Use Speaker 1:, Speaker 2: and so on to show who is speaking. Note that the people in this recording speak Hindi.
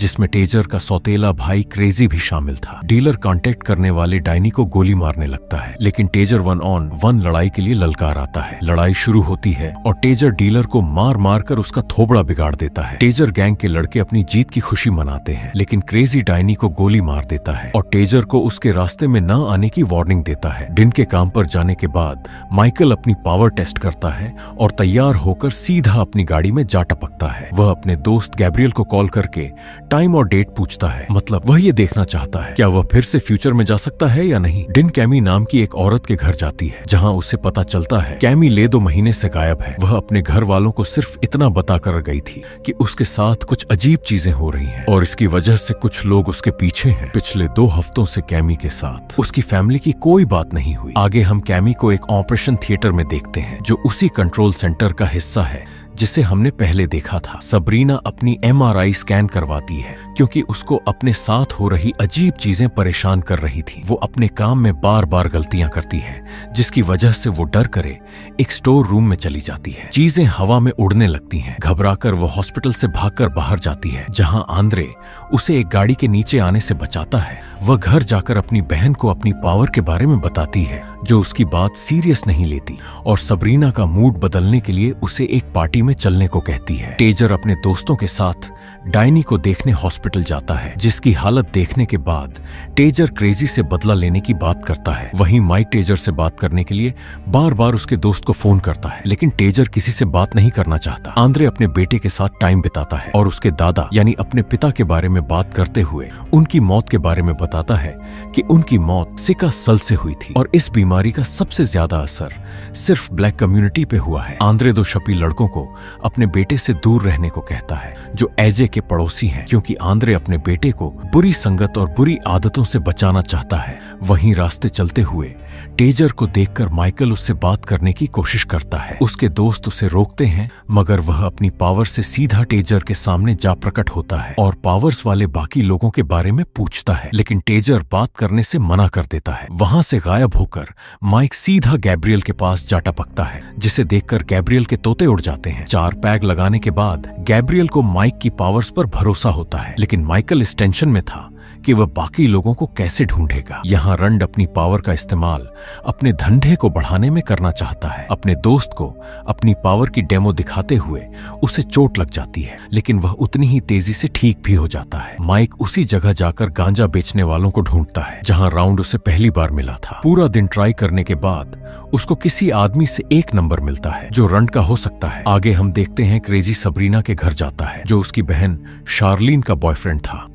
Speaker 1: जिसमें टेजर का सौतेला भाई क्रेजी भी शामिल था। डीलर कांटेक्ट करने वाले डायनी को गोली मारने लगता है, लेकिन टेजर 1-on-1 लड़ाई के लिए ललकार आता है। लड़ाई शुरू होती है और टेजर डीलर को मार मार कर उसका थोबड़ा बिगाड़ देता है। टेजर गैंग के लड़के अपनी जीत की खुशी मनाते हैं, लेकिन क्रेजी डायनी को गोली मार देता है और टेजर को उसके रास्ते में न आने की वार्निंग देता है। डिन के काम पर जाने के बाद माइकल अपनी पावर टेस्ट करता है और तैयार होकर सीधा अपनी गाड़ी में जा टपकता है। वह अपने दोस्त गैब्रियल को कॉल करके टाइम और डेट पूछता है, मतलब वह ये देखना चाहता है क्या वह फिर से फ्यूचर में जा सकता है या नहीं। डिन कैमी नाम की एक औरत के घर जाती है, जहां उसे पता चलता है कैमी ले 2 महीने से गायब है। वह अपने घर वालों को सिर्फ इतना बताकर गई थी कि उसके साथ कुछ अजीब चीजें हो रही हैं और इसकी वजह से कुछ लोग उसके पीछे हैं। पिछले 2 हफ्तों से कैमी के साथ उसकी फैमिली की कोई बात नहीं हुई। आगे हम कैमी को एक ऑपरेशन थिएटर में देखते हैं, जो उसी कंट्रोल सेंटर का हिस्सा है जिसे हमने पहले देखा था। सबरीना अपनी MRI स्कैन करवाती है क्योंकि उसको अपने साथ हो रही अजीब चीजें परेशान कर रही थी। वो अपने काम में बार बार गलतियां करती है, जिसकी वजह से वो डर करे एक स्टोर रूम में चली जाती है। चीजें हवा में उड़ने लगती हैं। घबराकर वो हॉस्पिटल से भागकर बाहर जाती है, जहां आंद्रे उसे एक गाड़ी के नीचे आने से बचाता है। वह घर जाकर अपनी बहन को अपनी पावर के बारे में बताती है, जो उसकी बात सीरियस नहीं लेती और सबरीना का मूड बदलने के लिए उसे एक पार्टी में चलने को कहती है। टेजर अपने दोस्तों के साथ डायनी को देखने हॉस्पिटल जाता है, जिसकी हालत देखने के बाद टेजर क्रेजी से बदला लेने की बात करता है। वहीं माइक टेजर से बात करने के लिए बार बार उसके दोस्त को फोन करता है, लेकिन टेजर किसी से बात नहीं करना चाहता। आंद्रे अपने बेटे के साथ टाइम बिताता है और उसके दादा यानी अपने पिता के बारे में बात करते हुए उनकी मौत के बारे में बताता है कि उनकी मौत सिका सल से हुई थी और इस बीमारी का सबसे ज्यादा असर सिर्फ ब्लैक कम्युनिटी पे हुआ है। आंद्रे 2 शपी लड़कों को अपने बेटे से दूर रहने को कहता है, जो एजे के पड़ोसी हैं, क्योंकि आंद्रे अपने बेटे को बुरी संगत और बुरी आदतों से बचाना चाहता है। वहीं रास्ते चलते हुए टेजर को देखकर माइकल उससे बात करने की कोशिश करता है। उसके दोस्त उसे रोकते हैं, मगर वह अपनी पावर से सीधा टेजर के सामने जा प्रकट होता है और पावर्स वाले बाकी लोगों के बारे में पूछता है, लेकिन टेजर बात करने से मना कर देता है। वहां से गायब होकर माइक सीधा गैब्रियल के पास जा टपकता है, जिसे देखकर गैब्रियल के तोते उड़ जाते हैं। 4 पैग लगाने के बाद गैब्रियल को माइक की पावर्स पर भरोसा होता है, लेकिन माइकल इस टेंशन में था कि वह बाकी लोगों को कैसे ढूंढेगा। यहाँ रंड अपनी पावर का इस्तेमाल अपने धंधे को बढ़ाने में करना चाहता है। अपने दोस्त को अपनी पावर की डेमो दिखाते हुए उसे चोट लग जाती है, लेकिन वह उतनी ही तेजी से ठीक भी हो जाता है। माइक उसी जगह जाकर गांजा बेचने वालों को ढूंढता है, जहाँ राउंड उसे पहली बार मिला था। पूरा दिन ट्राई करने के बाद उसको किसी आदमी से 1 नंबर मिलता है, जो रंड का हो सकता है। आगे हम देखते हैं क्रेजी सबरीना के घर जाता है, जो उसकी बहन शार्लिन का बॉयफ्रेंड था।